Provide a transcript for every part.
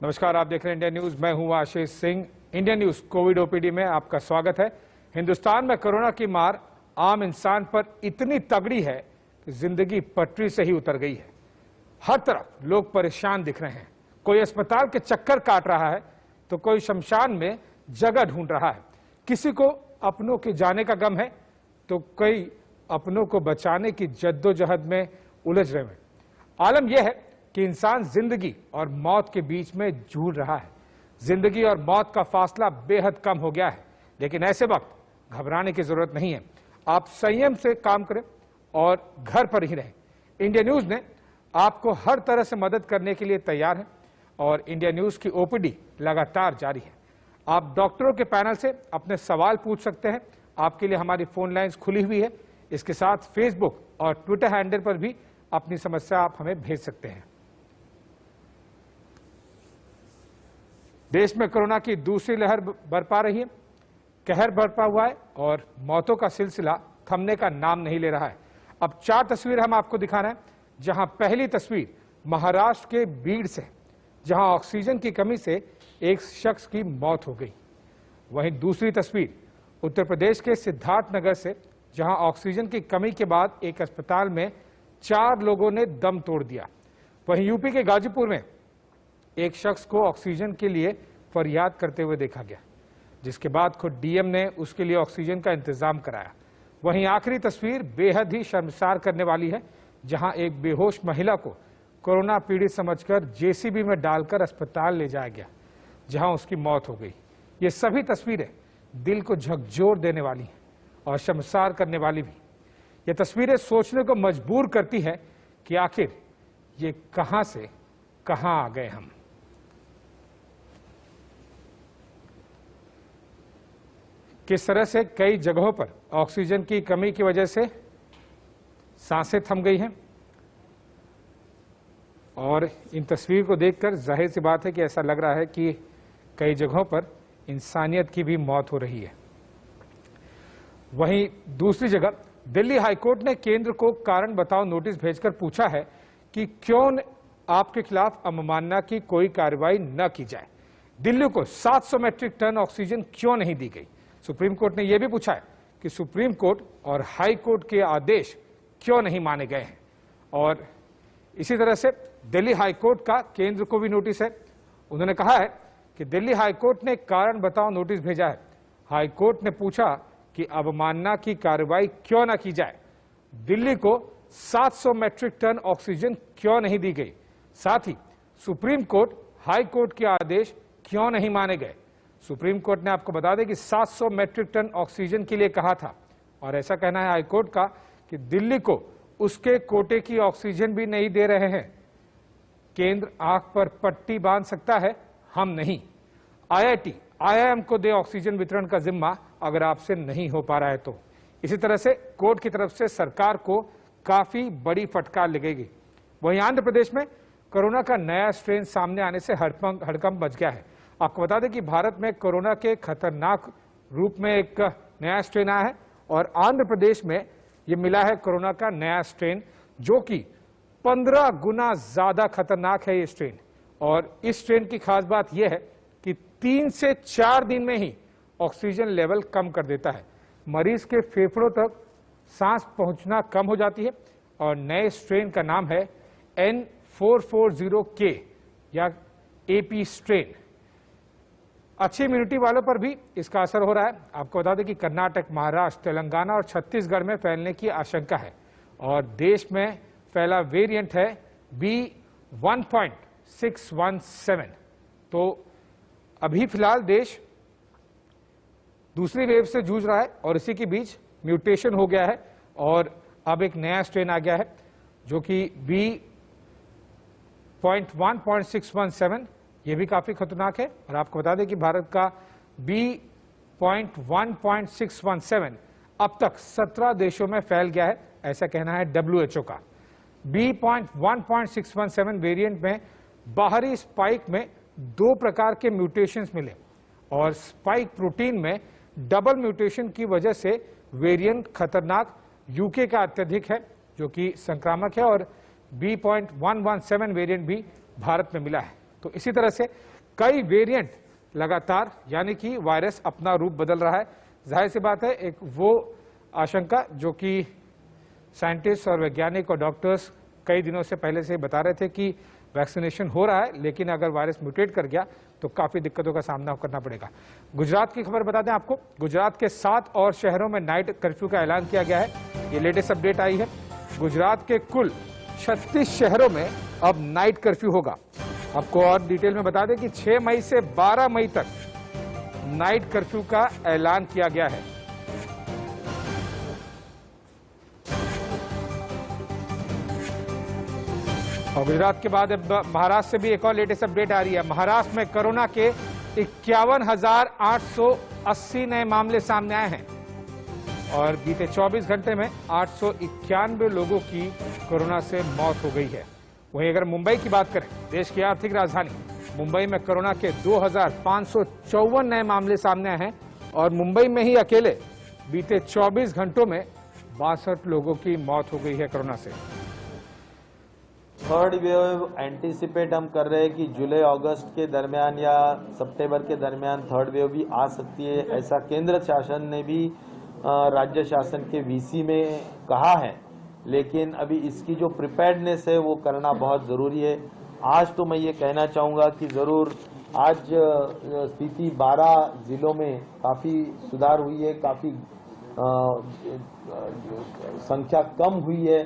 नमस्कार, आप देख रहे हैं इंडिया न्यूज। मैं हूं Ashish Singh. India news covid OPD में आपका स्वागत है। हिंदुस्तान में कोरोना की मार आम इंसान पर इतनी तगड़ी है कि जिंदगी पटरी से ही उतर गई है। हर तरफ लोग परेशान दिख रहे हैं। कोई अस्पताल के चक्कर काट रहा है तो कोई शमशान में जगह ढूंढ रहा है। किसी को अपनों के जाने का गम है तो कोई अपनों को बचाने की जद्दोजहद में उलझ रहे हैं। आलम यह है कि इंसान जिंदगी और मौत के बीच में जूझ रहा है। जिंदगी और मौत का फासला बेहद कम हो गया है, लेकिन ऐसे वक्त घबराने की जरूरत नहीं है। आप संयम से काम करें और घर पर ही रहें। इंडिया न्यूज ने आपको हर तरह से मदद करने के लिए तैयार है और इंडिया न्यूज की ओपीडी लगातार जारी है। आप डॉक्टरों के पैनल से अपने सवाल पूछ सकते हैं। आपके लिए हमारी फोन लाइंस खुली हुई है। इसके साथ फेसबुक और ट्विटर हैंडल पर भी अपनी समस्या आप हमें भेज सकते हैं। देश में कोरोना की दूसरी लहर बरपा रही है, कहर बरपा हुआ है और मौतों का सिलसिला थमने का नाम नहीं ले रहा है। अब 4 तस्वीर हम आपको दिखा रहे हैं, जहां पहली तस्वीर महाराष्ट्र के बीड़ से, जहां ऑक्सीजन की कमी से एक शख्स की मौत हो गई। वहीं दूसरी तस्वीर उत्तर प्रदेश के सिद्धार्थनगर से, जहां ऑक्सीजन की कमी के बाद एक अस्पताल में 4 लोगों ने दम तोड़ दिया। वहीं यूपी के गाजीपुर में एक शख्स को ऑक्सीजन के लिए फरियाद करते हुए देखा गया, जिसके बाद खुद डीएम ने उसके लिए ऑक्सीजन का इंतजाम कराया। वहीं आखिरी तस्वीर बेहद ही शर्मसार करने वाली है, जहां एक बेहोश महिला को कोरोना पीड़ित समझकर जेसीबी में डालकर अस्पताल ले जाया गया, जहां उसकी मौत हो गई। ये सभी तस्वीरें दिल को झकझोर देने वाली हैं और शर्मसार करने वाली भी। ये तस्वीरें सोचने को मजबूर करती है कि आखिर ये कहां से कहां आ गए हम। किस तरह से कई जगहों पर ऑक्सीजन की कमी की वजह से सांसें थम गई हैं और इन तस्वीर को देखकर जाहिर सी बात है कि ऐसा लग रहा है कि कई जगहों पर इंसानियत की भी मौत हो रही है। वहीं दूसरी जगह दिल्ली हाईकोर्ट ने केंद्र को कारण बताओ नोटिस भेजकर पूछा है कि क्यों आपके खिलाफ अवमानना की कोई कार्रवाई न की जाए। दिल्ली को 700 मैट्रिक टन ऑक्सीजन क्यों नहीं दी गई। सुप्रीम कोर्ट ने यह भी पूछा है कि सुप्रीम कोर्ट और हाई कोर्ट के आदेश क्यों नहीं माने गए हैं। और इसी तरह से दिल्ली हाई कोर्ट का केंद्र को भी नोटिस है। उन्होंने कहा है कि दिल्ली हाई कोर्ट ने कारण बताओ नोटिस भेजा है। हाई कोर्ट ने पूछा कि अवमानना की कार्रवाई क्यों न की जाए। दिल्ली को 700 मैट्रिक टन ऑक्सीजन क्यों नहीं दी गई। साथ ही सुप्रीम कोर्ट हाई कोर्ट के आदेश क्यों नहीं माने गए। सुप्रीम कोर्ट ने आपको बता दें कि 700 मैट्रिक टन ऑक्सीजन के लिए कहा था और ऐसा कहना है हाई कोर्ट का कि दिल्ली को उसके कोटे की ऑक्सीजन भी नहीं दे रहे हैं। केंद्र आंख पर पट्टी बांध सकता है, हम नहीं। आईआईटी आईआईएम को दे ऑक्सीजन वितरण का जिम्मा, अगर आपसे नहीं हो पा रहा है तो। इसी तरह से कोर्ट की तरफ से सरकार को काफी बड़ी फटकार लगेगी। वहीं आंध्र प्रदेश में कोरोना का नया स्ट्रेन सामने आने से हड़कंप मच गया है। आपको बता दें कि भारत में कोरोना के खतरनाक रूप में एक नया स्ट्रेन आया है और आंध्र प्रदेश में ये मिला है कोरोना का नया स्ट्रेन, जो कि 15 गुना ज्यादा खतरनाक है ये स्ट्रेन। और इस स्ट्रेन की खास बात यह है कि 3 से 4 दिन में ही ऑक्सीजन लेवल कम कर देता है। मरीज के फेफड़ों तक सांस पहुंचना कम हो जाती है और नए स्ट्रेन का नाम है N440K या AP स्ट्रेन। अच्छी इम्यूनिटी वालों पर भी इसका असर हो रहा है। आपको बता दें कि कर्नाटक, महाराष्ट्र, तेलंगाना और छत्तीसगढ़ में फैलने की आशंका है और देश में फैला वेरिएंट है B1.617। तो अभी फिलहाल देश दूसरी वेव से जूझ रहा है और इसी के बीच म्यूटेशन हो गया है और अब एक नया स्ट्रेन आ गया है जो कि B.1.617। ये भी काफी खतरनाक है और आपको बता दें कि भारत का B.1.617 अब तक 17 देशों में फैल गया है, ऐसा कहना है WHO का। B.1.617 वेरिएंट में बाहरी स्पाइक में 2 प्रकार के म्यूटेशंस मिले और स्पाइक प्रोटीन में डबल म्यूटेशन की वजह से वेरिएंट खतरनाक यूके का अत्यधिक है, जो कि संक्रामक है, और B.117 वेरिएंट भी भारत में मिला है। तो इसी तरह से कई वेरिएंट लगातार, यानी कि वायरस अपना रूप बदल रहा है। जाहिर सी बात है, एक वो आशंका जो कि साइंटिस्ट और वैज्ञानिक और डॉक्टर्स कई दिनों से पहले से बता रहे थे कि वैक्सीनेशन हो रहा है, लेकिन अगर वायरस म्यूटेट कर गया तो काफी दिक्कतों का सामना करना पड़ेगा। गुजरात की खबर बता दें आपको, गुजरात के 7 और शहरों में नाइट कर्फ्यू का ऐलान किया गया है। ये लेटेस्ट अपडेट आई है। गुजरात के कुल 36 शहरों में अब नाइट कर्फ्यू होगा। आपको और डिटेल में बता दें कि 6 मई से 12 मई तक नाइट कर्फ्यू का ऐलान किया गया है। और गुजरात के बाद अब महाराष्ट्र से भी एक और लेटेस्ट अपडेट आ रही है। महाराष्ट्र में कोरोना के 51,880 नए मामले सामने आए हैं और बीते 24 घंटे में 891 लोगों की कोरोना से मौत हो गई है। वहीं अगर मुंबई की बात करें, देश की आर्थिक राजधानी मुंबई में कोरोना के 2,554 नए मामले सामने आए हैं और मुंबई में ही अकेले बीते 24 घंटों में 62 लोगों की मौत हो गई है कोरोना से। थर्ड वेव एंटीसिपेट हम कर रहे हैं कि जुलाई अगस्त के दरमियान या सितंबर के दरमियान थर्ड वेव भी आ सकती है, ऐसा केंद्र शासन ने भी राज्य शासन के वीसी में कहा है। लेकिन अभी इसकी जो प्रिपेयर्डनेस है वो करना बहुत ज़रूरी है। आज तो मैं ये कहना चाहूँगा कि ज़रूर आज स्थिति 12 जिलों में काफ़ी सुधार हुई है, काफ़ी संख्या कम हुई है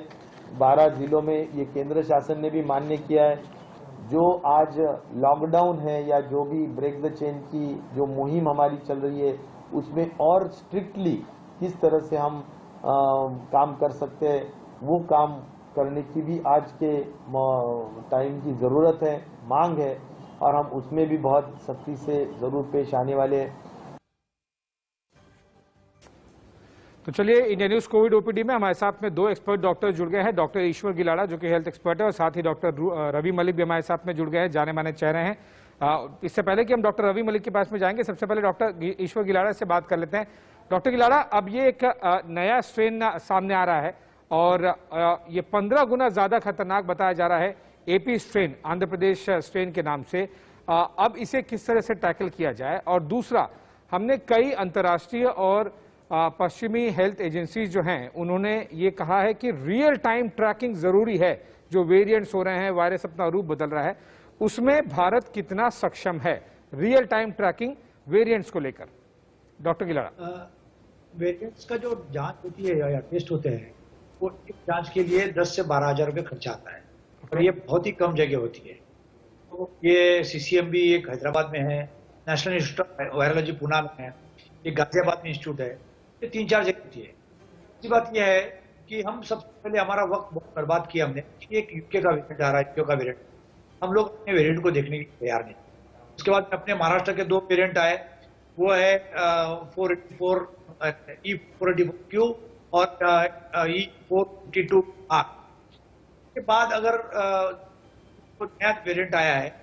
12 जिलों में। ये केंद्र शासन ने भी मान्य किया है। जो आज लॉकडाउन है या जो भी ब्रेक द चेन की जो मुहिम हमारी चल रही है, उसमें और स्ट्रिक्टली किस तरह से हम काम कर सकते हैं, वो काम करने की भी आज के टाइम की ज़रूरत है, मांग है, और हम उसमें भी बहुत सख्ती से ज़रूर पेश आने वाले हैं। तो चलिए, इंडिया न्यूज कोविड ओपीडी में हमारे साथ में 2 एक्सपर्ट डॉक्टर जुड़ गए हैं। डॉक्टर ईश्वर गिलाड़ा जो कि हेल्थ एक्सपर्ट है और साथ ही डॉक्टर रवि मलिक भी हमारे साथ में जुड़ गए हैं, जाने माने चेहरे हैं। इससे पहले कि हम डॉक्टर रवि मलिक के पास में जाएंगे, सबसे पहले डॉक्टर ईश्वर गिलाड़ा से बात कर लेते हैं। डॉक्टर गिलाड़ा, अब ये एक नया स्ट्रेन सामने आ रहा है और ये 15 गुना ज्यादा खतरनाक बताया जा रहा है, AP strain, Andhra Pradesh strain के नाम से। अब इसे किस तरह से टैकल किया जाए? और दूसरा, हमने कई अंतर्राष्ट्रीय और पश्चिमी हेल्थ एजेंसीज जो हैं उन्होंने ये कहा है कि रियल टाइम ट्रैकिंग जरूरी है। जो वेरिएंट्स हो रहे हैं, वायरस अपना रूप बदल रहा है, उसमें भारत कितना सक्षम है रियल टाइम ट्रैकिंग वेरिएंट्स को लेकर? डॉक्टर गिलाड़ा, वेरिएंट्स का जो जांच होती है या टेस्ट होते हैं, वो एक जांच के लिए 10 से 12 हज़ार रुपये खर्चा आता है और ये बहुत ही कम जगह होती है। तो ये सीसीएमबी एक हैदराबाद में है, national institute of virology Pune में है, एक गाजियाबाद में इंस्टीट्यूट है। ये 3-4 जगह होती है। दूसरी बात यह है कि हम सबसे पहले हमारा वक्त बहुत बर्बाद किया हमने कि एक यूके का वेरिएंट आ रहा है, यूके का वेरिएंट, हम लोग अपने वेरिएंट को देखने के लिए तैयार नहीं। उसके बाद अपने महाराष्ट्र के 2 वेरिएंट आए, वो है 484E484Q और E452R। के बाद अगर नया वेरिएंट आया है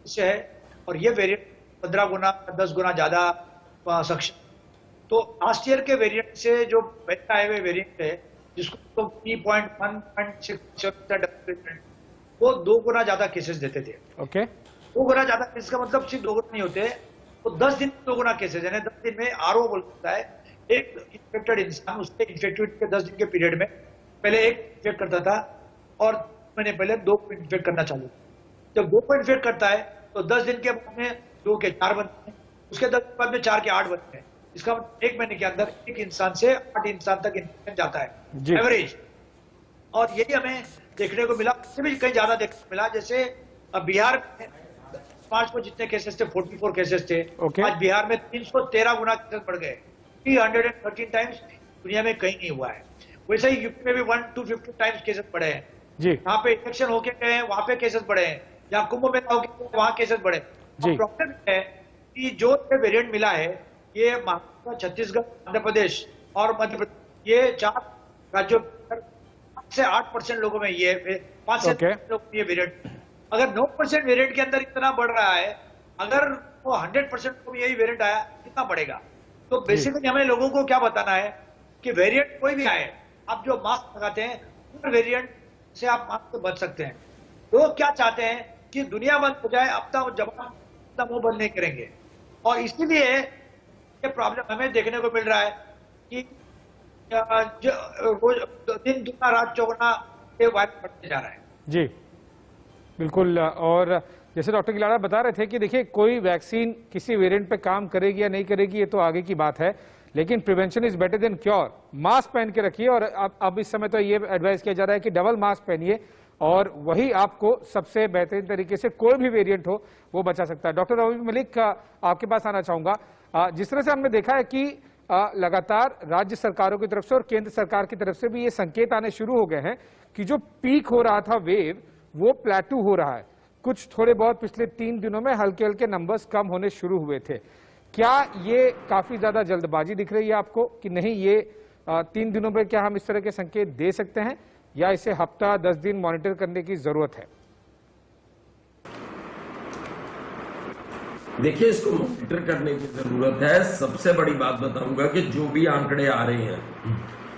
इससे है, और ये वेरिएंट 15 गुना 10 गुना ज्यादा सक्षम। तो लास्ट ईयर के वेरिएंट से जो पहले आए हुए वेरिएंट है, जिसको तो 3.1.6 वो 2 गुना ज्यादा केसेस देते थे। ओके, 2 गुना ज्यादा केसेस का मतलब सिर्फ 2 गुना नहीं होते, तो 10 दिन 2 गुना केसेस, यानी 10 दिन में आरओ बोल सकता है, एक इन्फेक्टेड इंसान उसके इन्फेक्टिविटी के 10 दिन के पीरियड में पहले एक इन्फेक्ट करता था और महीने पहले 2 को इन्फेक्ट करना चालू। जब 2 को इन्फेक्ट करता है तो 10 दिन के बाद में 2 के 4 बनते हैं, उसके 10 दिन बाद में 4 के 8 बनते हैं। इसका मतलब 1 महीने के अंदर एक इंसान से 8 इंसान तक इन्फेक्शन जाता है एवरेज। और यही हमें देखने को मिला, इससे भी कहीं ज्यादा देखने को मिला। जैसे बिहार में 5 को जितने केसेस थे, 44 केसेस थे, आज बिहार में 313 गुना केसेस बढ़ गए। 313 टाइम्स दुनिया में कहीं नहीं हुआ है। वैसे ही यूपी में भी 1-250 टाइम्स केसेस बढ़े हैं। यहाँ पे इलेक्शन होके गए हैं, वहां पे केसेस बढ़े हैं, जहाँ कुंभ मेला होके वहां केसेस बढ़े। प्रॉब्लम है कि जो वेरिएंट मिला है, ये महाराष्ट्र, छत्तीसगढ़, आंध्र प्रदेश और मध्य प्रदेश, ये 4 राज्यों से 8% लोगों में ये 5 से लोगों में ये वेरिएंट। अगर 9% वेरिएंट के अंदर इतना बढ़ रहा है, अगर वो 100% को भी यही वेरिएंट आया, कितना बढ़ेगा? तो बेसिकली हमें लोगों को क्या बताना है कि वेरिएंट कोई भी आए, आप जो मास्क लगाते हैं, वेरिएंट से आप मास्क से बच सकते हैं। लोग क्या चाहते हैं कि दुनिया बंद हो जाए, अपना जवान अपना मुंह बंद नहीं करेंगे। और इसीलिए ये प्रॉब्लम हमें देखने को मिल रहा है कि रोज दिन दुगना रात चौगुना ये वायरस बढ़ते जा रहा है। जी बिल्कुल। और जैसे डॉक्टर गिलाड़ा बता रहे थे कि देखिए कोई वैक्सीन किसी वेरिएंट पे काम करेगी या नहीं करेगी ये तो आगे की बात है, लेकिन prevention is better than cure. Mask पहन के रखिए, और अब इस समय तो ये एडवाइस किया जा रहा है कि डबल मास्क पहनिए, और वही आपको सबसे बेहतरीन तरीके से कोई भी वेरिएंट हो वो बचा सकता है। डॉक्टर रवि मलिक, आपके पास आना चाहूंगा। जिस तरह से हमने देखा है कि लगातार राज्य सरकारों की तरफ से और केंद्र सरकार की तरफ से भी ये संकेत आने शुरू हो गए हैं कि जो पीक हो रहा था वेव वो प्लेटू हो रहा है। कुछ थोड़े बहुत पिछले 3 दिनों में हल्के हल्के नंबर्स कम होने शुरू हुए थे। क्या ये काफी ज्यादा जल्दबाजी दिख रही है आपको कि नहीं, ये 3 दिनों में क्या हम इस तरह के संकेत दे सकते हैं, या इसे हफ्ता 10 दिन मॉनिटर करने की जरूरत है? देखिए, इसको मॉनिटर करने की जरूरत है। सबसे बड़ी बात बताऊंगा कि जो भी आंकड़े आ रहे हैं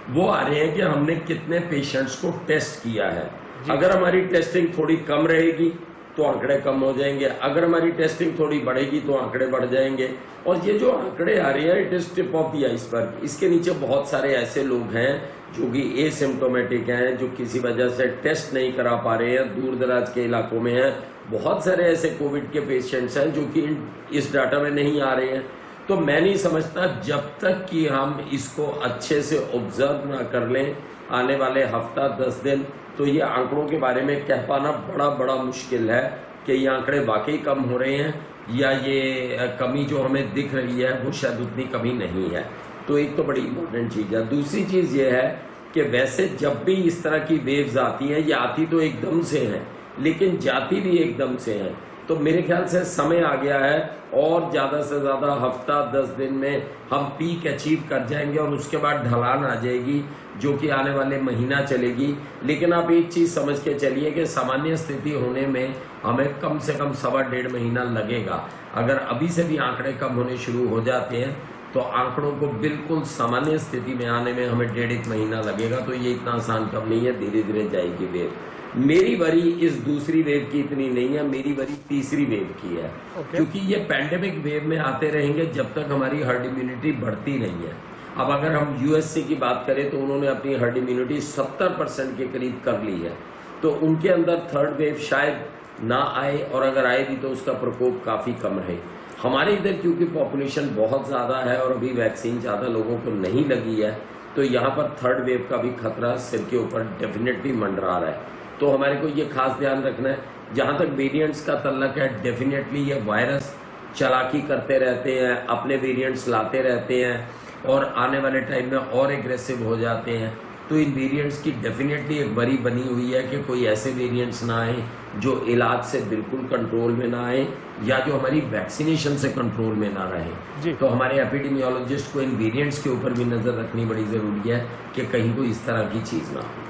वो आ रहे हैं कि हमने कितने पेशेंट्स को टेस्ट किया है। अगर हमारी टेस्टिंग थोड़ी कम रहेगी तो आंकड़े कम हो जाएंगे, अगर हमारी टेस्टिंग थोड़ी बढ़ेगी तो आंकड़े बढ़ जाएंगे। और ये जो आंकड़े आ रहे हैं it is tip of the iceberg. इसके नीचे बहुत सारे ऐसे लोग हैं जो कि एसिम्प्टोमेटिक हैं, जो किसी वजह से टेस्ट नहीं करा पा रहे हैं, दूर दराज के इलाकों में हैं। बहुत सारे ऐसे कोविड के पेशेंट्स हैं जो कि इस डाटा में नहीं आ रहे हैं। तो मैं नहीं समझता जब तक कि हम इसको अच्छे से ऑब्जर्व ना कर लें आने वाले हफ्ता 10 दिन, तो ये आंकड़ों के बारे में कह पाना बड़ा मुश्किल है कि ये आंकड़े वाकई कम हो रहे हैं या ये कमी जो हमें दिख रही है वो शायद उतनी कमी नहीं है। तो एक तो बड़ी इंपॉर्टेंट चीज़ है। दूसरी चीज़ ये है कि वैसे जब भी इस तरह की वेव्स आती हैं, ये आती तो एकदम से हैं लेकिन जाती भी एकदम से हैं। तो मेरे ख्याल से समय आ गया है और ज़्यादा से ज़्यादा हफ्ता 10 दिन में हम पीक अचीव कर जाएंगे और उसके बाद ढलान आ जाएगी जो कि आने वाले महीना चलेगी। लेकिन आप एक चीज़ समझ के चलिए कि सामान्य स्थिति होने में हमें कम से कम 1.5 महीना लगेगा। अगर अभी से भी आंकड़े कम होने शुरू हो जाते हैं तो आंकड़ों को बिल्कुल सामान्य स्थिति में आने में हमें 1.5 महीना लगेगा। तो ये इतना आसान कम नहीं है, धीरे धीरे जाएगी वेव। मेरी वरी इस दूसरी वेव की इतनी नहीं है, मेरी वरी तीसरी वेव की है। क्योंकि ये पैंडेमिक वेव में आते रहेंगे जब तक हमारी हर्ड इम्यूनिटी बढ़ती नहीं है। अब अगर हम यूएसए की बात करें तो उन्होंने अपनी हर्ड इम्यूनिटी 70% के करीब कर ली है, तो उनके अंदर थर्ड वेव शायद ना आए, और अगर आए भी तो उसका प्रकोप काफ़ी कम रहे। हमारे इधर क्योंकि पॉपुलेशन बहुत ज़्यादा है और अभी वैक्सीन ज़्यादा लोगों को नहीं लगी है, तो यहाँ पर थर्ड वेव का भी खतरा सिर के ऊपर डेफिनेटली मंडरा रहा है। तो हमारे को ये खास ध्यान रखना है। जहाँ तक वेरिएंट्स का तल्लक है, डेफिनेटली ये वायरस चालाकी करते रहते हैं, अपने वेरिएंट्स लाते रहते हैं और आने वाले टाइम में और एग्रेसिव हो जाते हैं। तो इन वेरिएंट्स की डेफिनेटली एक वरी बनी हुई है कि कोई ऐसे वेरिएंट्स ना आए जो इलाज से बिल्कुल कंट्रोल में ना आए या जो हमारी वैक्सीनेशन से कंट्रोल में ना रहे। तो हमारे एपिडेमियोलॉजिस्ट को इन वेरिएंट्स के ऊपर भी नज़र रखनी बड़ी ज़रूरी है कि कहीं कोई इस तरह की चीज़ ना हो।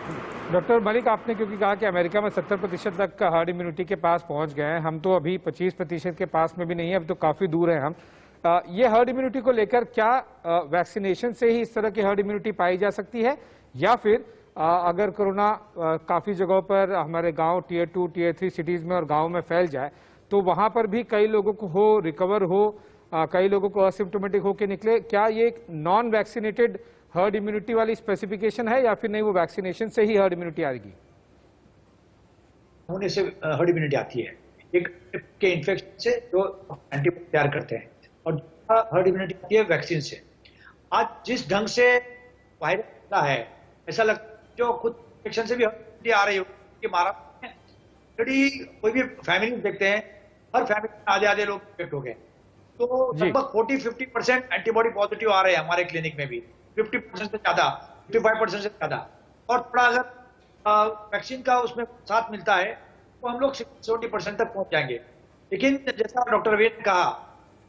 डॉक्टर मलिक, आपने क्योंकि कहा कि अमेरिका में 70% तक का हर्ड इम्यूनिटी के पास पहुंच गए हैं, हम तो अभी 25% के पास में भी नहीं है, अब तो काफ़ी दूर हैं हम। ये हर्ड इम्यूनिटी को लेकर क्या वैक्सीनेशन से ही इस तरह की हर्ड इम्यूनिटी पाई जा सकती है, या फिर अगर कोरोना काफ़ी जगहों पर हमारे गांव टियर 2 टियर 3 सिटीज़ में और गाँव में फैल जाए तो वहाँ पर भी कई लोगों को हो रिकवर हो, कई लोगों को असिम्प्टोमेटिक होकर निकले, क्या ये एक नॉन वैक्सीनेटेड हर्ड इम्यूनिटी वाली स्पेसिफिकेशन है या फिर नहीं, वो वैक्सीनेशन से ही हर्ड इम्यूनिटी आएगी? होने से हर्ड इम्यूनिटी आती है, एक के इन्फेक्शन से जो एंटीबॉडी तैयार करते हैं, और हर्ड इम्यूनिटी आती है वैक्सीन से। आज जिस ढंग से वायरस है, ऐसा लगता है जो खुद इन्फेक्शन से भी हर्ड इम्यूनिटी आ रही हो कि महाराष्ट्र में कोई भी फैमिली देखते हैं, हर फैमिली में आधे लोग इन्फेक्ट हो गए। तो लगभग 40-50% एंटीबॉडी पॉजिटिव आ रहे हैं हमारे क्लिनिक में भी, 50% से ज्यादा, 55% से ज्यादा। और थोड़ा अगर वैक्सीन का उसमें साथ मिलता है तो हम लोग 70% तक पहुंच जाएंगे। लेकिन जैसा डॉक्टर वीर ने कहा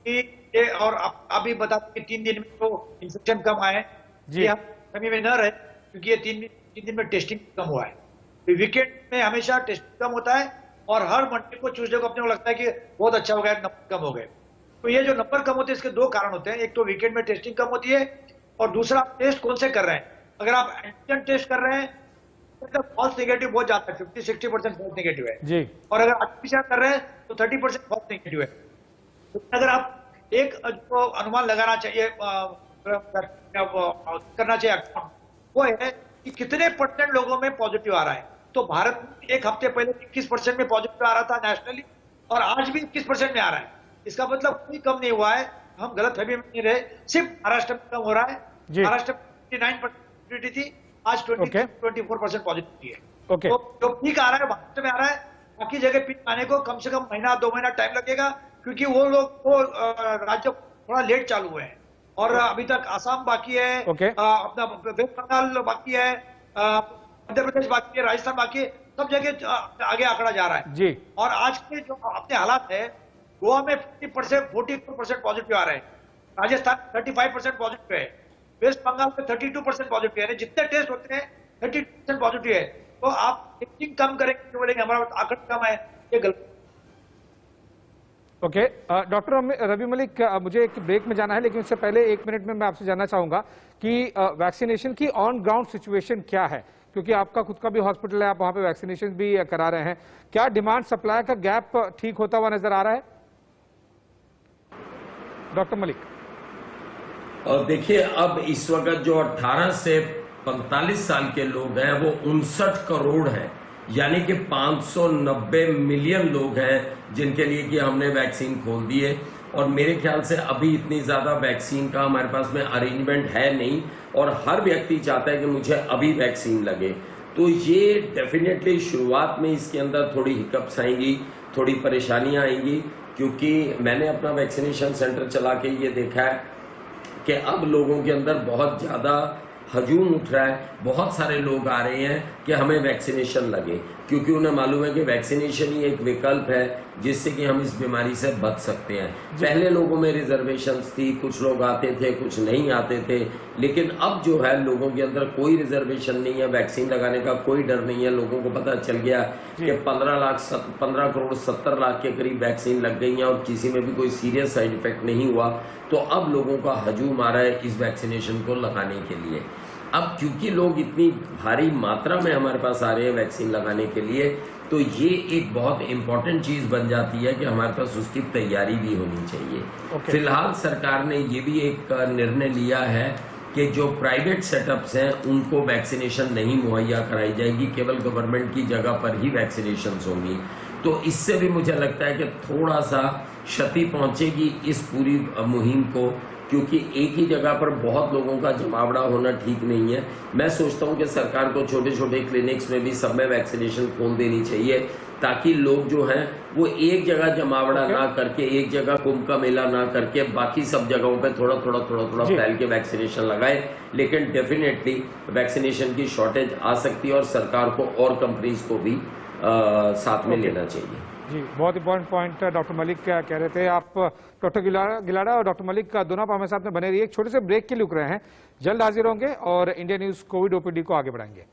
कि ये, और आप भी बता कि 3 दिन में तो इन्फेक्शन कम आए, ये हम कमी में न रहे क्योंकि ये 3 दिन में टेस्टिंग कम हुआ है। वीकेंड में हमेशा टेस्टिंग कम होता है और हर मंडे को ट्यूसडे को अपने को लगता है कि बहुत अच्छा हो गया, नंबर कम हो गए। तो ये जो नंबर कम होते हैं इसके 2 कारण होते हैं, एक तो वीकेंड में टेस्टिंग कम होती है और दूसरा टेस्ट कौन से कर रहे हैं। अगर आप एंटीजन टेस्ट कर रहे हैं फॉल्स नेगेटिव बहुत ज्यादा है, 50-60% फॉल्स नेगेटिव है जी। और अगर आरटीपीसीआर कर रहे हैं तो 30% फॉल्स नेगेटिव है। तो अगर आप एक जो अनुमान लगाना चाहिए करना चाहिए वो है कि कितने % लोगों में पॉजिटिव आ रहा है। तो भारत में एक हफ्ते पहले 21% में पॉजिटिव आ रहा था नेशनली और आज भी 21% में आ रहा है। इसका मतलब कोई कम नहीं हुआ है, हम गलत फहमी में नहीं रहे, सिर्फ महाराष्ट्र में कम हो रहा है। महाराष्ट्र में 59% थी, आज 24% पॉजिटिविटी है। तो जो पीक आ रहा है महाराष्ट्र में आ रहा है, बाकी जगह पीक आने को कम से कम महीना 2 महीना टाइम लगेगा, क्योंकि वो राज्य थोड़ा लेट चालू हुए हैं और अभी तक आसाम बाकी है, अपना वेस्ट बंगाल बाकी है, मध्य प्रदेश बाकी है, राजस्थान बाकी है, सब जगह आगे आंकड़ा जा रहा है जी। और आज के जो अपने हालात है, गोवा में 44% पॉजिटिव आ रहे हैं, राजस्थान 35% पॉजिटिव है, वेस्ट बंगाल में 32% पॉजिटिव है। जितने टेस्ट होते हैं 30% पॉजिटिव है। तो आप टेस्टिंग कम करेंगे बोलेंगे हमारा आंकड़ा कम है, ये गलत। ओके डॉक्टर रवि मलिक, मुझे एक ब्रेक में जाना है, लेकिन उससे पहले 1 मिनट में मैं आपसे जानना चाहूंगा कि वैक्सीनेशन की ऑन ग्राउंड सिचुएशन क्या है, क्योंकि आपका खुद का भी हॉस्पिटल है, आप वहां पे वैक्सीनेशन भी करा रहे हैं। क्या डिमांड सप्लाई का गैप ठीक होता हुआ नजर आ रहा है डॉक्टर मलिक? और देखिए, अब इस वक्त जो 18 से 45 साल के लोग हैं वो 59 करोड़ हैं, यानी कि 590 मिलियन लोग हैं जिनके लिए कि हमने वैक्सीन खोल दी है। और मेरे ख्याल से अभी इतनी ज्यादा वैक्सीन का हमारे पास में अरेंजमेंट है नहीं, और हर व्यक्ति चाहता है कि मुझे अभी वैक्सीन लगे। तो ये डेफिनेटली शुरुआत में इसके अंदर थोड़ी हिकअप्स आएंगी, थोड़ी परेशानियां आएंगी, क्योंकि मैंने अपना वैक्सीनेशन सेंटर चला के ये देखा है कि अब लोगों के अंदर बहुत ज्यादा हजूम उठ रहा है, बहुत सारे लोग आ रहे हैं कि हमें वैक्सीनेशन लगे, क्योंकि उन्हें मालूम है कि वैक्सीनेशन ही एक विकल्प है जिससे कि हम इस बीमारी से बच सकते हैं। पहले लोगों में रिजर्वेशंस थी, कुछ लोग आते थे, कुछ नहीं आते थे, लेकिन अब जो है लोगों के अंदर कोई रिजर्वेशन नहीं है, वैक्सीन लगाने का कोई डर नहीं है। लोगों को पता चल गया कि 15 करोड़ 70 लाख के करीब वैक्सीन लग गई है और किसी में भी कोई सीरियस साइड इफेक्ट नहीं हुआ। तो अब लोगों का हजूम आ रहा है इस वैक्सीनेशन को लगाने के लिए। अब क्योंकि लोग इतनी भारी मात्रा में हमारे पास आ रहे हैं वैक्सीन लगाने के लिए, तो ये एक बहुत इंपॉर्टेंट चीज बन जाती है कि हमारे पास उसकी तैयारी भी होनी चाहिए। फिलहाल सरकार ने ये भी एक निर्णय लिया है कि जो प्राइवेट सेटअप्स हैं उनको वैक्सीनेशन नहीं मुहैया कराई जाएगी, केवल गवर्नमेंट की जगह पर ही वैक्सीनेशन होंगी। तो इससे भी मुझे लगता है कि थोड़ा सा क्षति पहुंचेगी इस पूरी मुहिम को, क्योंकि एक ही जगह पर बहुत लोगों का जमावड़ा होना ठीक नहीं है। मैं सोचता हूं कि सरकार को छोटे छोटे क्लिनिक्स में भी सब में वैक्सीनेशन खोल देनी चाहिए, ताकि लोग जो हैं वो एक जगह जमावड़ा ना करके, एक जगह कुंभ का मेला ना करके, बाकी सब जगहों पे थोड़ा थोड़ा फैल के वैक्सीनेशन लगाए। लेकिन डेफिनेटली वैक्सीनेशन की शॉर्टेज आ सकती है और सरकार को और कंपनीज को भी साथ में लेना चाहिए। जी, बहुत इंपॉर्टेंट पॉइंट डॉक्टर मलिक क्या कह रहे थे। आप डॉक्टर गिलाड़ा और डॉक्टर मलिक का दोनों हमारे साथ में बने रहिए। एक छोटे से ब्रेक के लिए रुक रहे हैं, जल्द हाजिर होंगे और इंडिया न्यूज कोविड ओपीडी को आगे बढ़ाएंगे।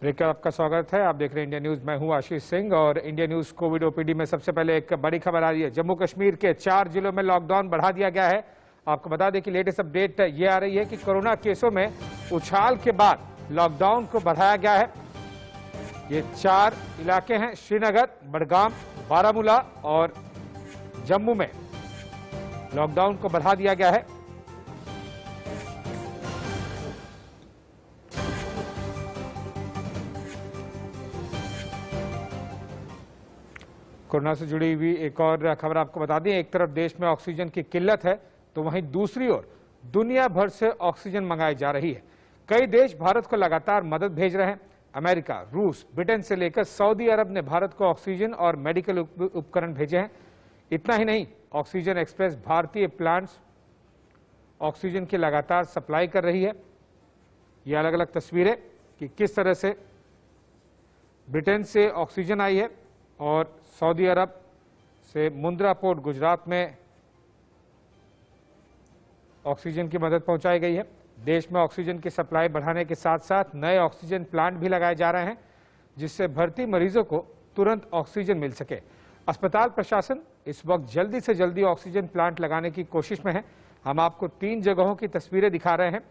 ब्रेक का आपका स्वागत है, आप देख रहे हैं इंडिया न्यूज। मैं हूं आशीष सिंह और इंडिया न्यूज कोविड ओपीडी में सबसे पहले एक बड़ी खबर आ रही है। जम्मू कश्मीर के 4 जिलों में लॉकडाउन बढ़ा दिया गया है। आपको बता दें कि लेटेस्ट अपडेट ये आ रही है कि कोरोना केसों में उछाल के बाद लॉकडाउन को बढ़ाया गया है। ये 4 इलाके हैं, श्रीनगर, बडगाम, बारामूला और जम्मू में लॉकडाउन को बढ़ा दिया गया है। कोरोना से जुड़ी हुई एक और खबर आपको बता दें। एक तरफ देश में ऑक्सीजन की किल्लत है, तो वहीं दूसरी ओर दुनिया भर से ऑक्सीजन मंगाई जा रही है। कई देश भारत को लगातार मदद भेज रहे हैं। अमेरिका, रूस, ब्रिटेन से लेकर सऊदी अरब ने भारत को ऑक्सीजन और मेडिकल उपकरण भेजे हैं। इतना ही नहीं, ऑक्सीजन एक्सप्रेस भारतीय प्लांट्स ऑक्सीजन की लगातार सप्लाई कर रही है। ये अलग अलग तस्वीरें कि किस तरह से ब्रिटेन से ऑक्सीजन आई है और सऊदी अरब से मुंद्रा पोर्ट गुजरात में ऑक्सीजन की मदद पहुंचाई गई है। देश में ऑक्सीजन की सप्लाई बढ़ाने के साथ साथ नए ऑक्सीजन प्लांट भी लगाए जा रहे हैं, जिससे भर्ती मरीजों को तुरंत ऑक्सीजन मिल सके। अस्पताल प्रशासन इस वक्त जल्दी से जल्दी ऑक्सीजन प्लांट लगाने की कोशिश में है। हम आपको 3 जगहों की तस्वीरें दिखा रहे हैं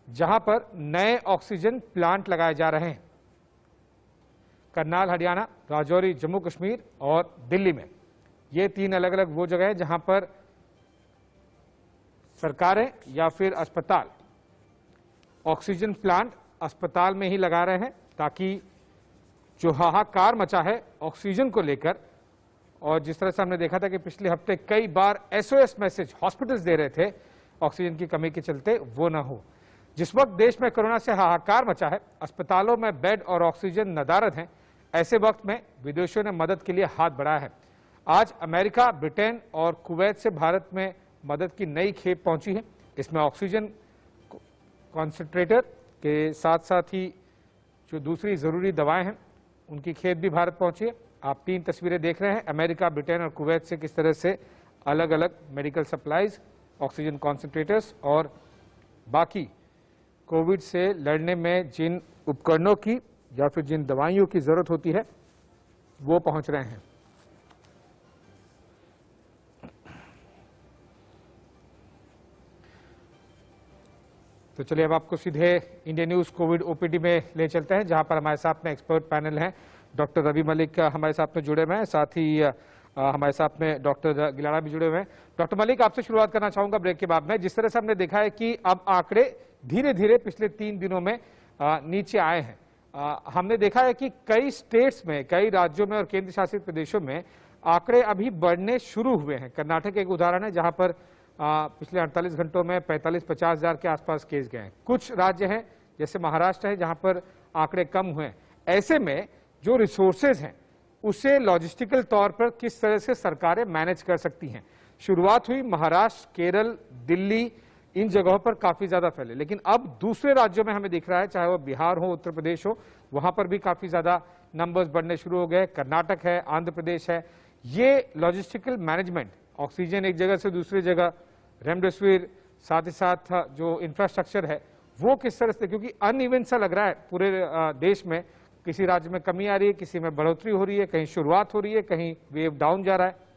जहां पर नए ऑक्सीजन प्लांट लगाए जा रहे हैं। करनाल हरियाणा, राजौरी जम्मू कश्मीर और दिल्ली में। ये 3 अलग अलग वो जगह है जहां पर सरकारें या फिर अस्पताल ऑक्सीजन प्लांट अस्पताल में ही लगा रहे हैं, ताकि जो हाहाकार मचा है ऑक्सीजन को लेकर, और जिस तरह से हमने देखा था कि पिछले हफ्ते कई बार SOS मैसेज हॉस्पिटल्स दे रहे थे ऑक्सीजन की कमी के चलते, वो ना हो। जिस वक्त देश में कोरोना से हाहाकार मचा है, अस्पतालों में बेड और ऑक्सीजन नदारद हैं, ऐसे वक्त में विदेशों ने मदद के लिए हाथ बढ़ाया है। आज अमेरिका, ब्रिटेन और कुवैत से भारत में मदद की नई खेप पहुंची है। इसमें ऑक्सीजन कॉन्सेंट्रेटर के साथ साथ ही जो दूसरी जरूरी दवाएं हैं उनकी खेप भी भारत पहुंची है। आप 3 तस्वीरें देख रहे हैं अमेरिका, ब्रिटेन और कुवैत से किस तरह से अलग अलग मेडिकल सप्लाईज, ऑक्सीजन कॉन्सेंट्रेटर्स और बाकी कोविड से लड़ने में जिन उपकरणों की या फिर जिन दवाइयों की जरूरत होती है वो पहुंच रहे हैं। तो चलिए अब आपको सीधे इंडिया न्यूज कोविड OPD में ले चलते हैं, जहां पर हमारे साथ में एक्सपर्ट पैनल हैं। डॉक्टर रवि मलिक हमारे साथ में जुड़े हुए हैं, साथ ही हमारे साथ में डॉक्टर गिलाड़ा भी जुड़े हुए हैं। डॉक्टर मलिक, आपसे शुरुआत करना चाहूंगा ब्रेक के बाद में। जिस तरह से हमने देखा है कि अब आंकड़े धीरे धीरे पिछले 3 दिनों में नीचे आए हैं। हमने देखा है कि कई स्टेट्स में, कई राज्यों में और केंद्र शासित प्रदेशों में आंकड़े अभी बढ़ने शुरू हुए हैं। कर्नाटक एक उदाहरण है जहां पर पिछले 48 घंटों में 45-50 हजार के आसपास केस गए हैं। कुछ राज्य हैं जैसे महाराष्ट्र है जहां पर आंकड़े कम हुए हैं। ऐसे में जो रिसोर्सेज हैं उसे लॉजिस्टिकल तौर पर किस तरह से सरकारें मैनेज कर सकती हैं। शुरुआत हुई महाराष्ट्र, केरल, दिल्ली, इन जगहों पर काफी ज्यादा फैले, लेकिन अब दूसरे राज्यों में हमें दिख रहा है, चाहे वो बिहार हो, उत्तर प्रदेश हो, वहां पर भी काफी ज्यादा नंबर्स बढ़ने शुरू हो गए। कर्नाटक है, आंध्र प्रदेश है। ये लॉजिस्टिकल मैनेजमेंट, ऑक्सीजन एक जगह से दूसरी जगह, रेमडेसिविर, साथ ही साथ जो इंफ्रास्ट्रक्चर है वो किस तरह से, क्योंकि अनइवन सा लग रहा है पूरे देश में, किसी राज्य में कमी आ रही है, किसी में बढ़ोतरी हो रही है, कहीं शुरुआत हो रही है, कहीं वेव डाउन जा रहा है।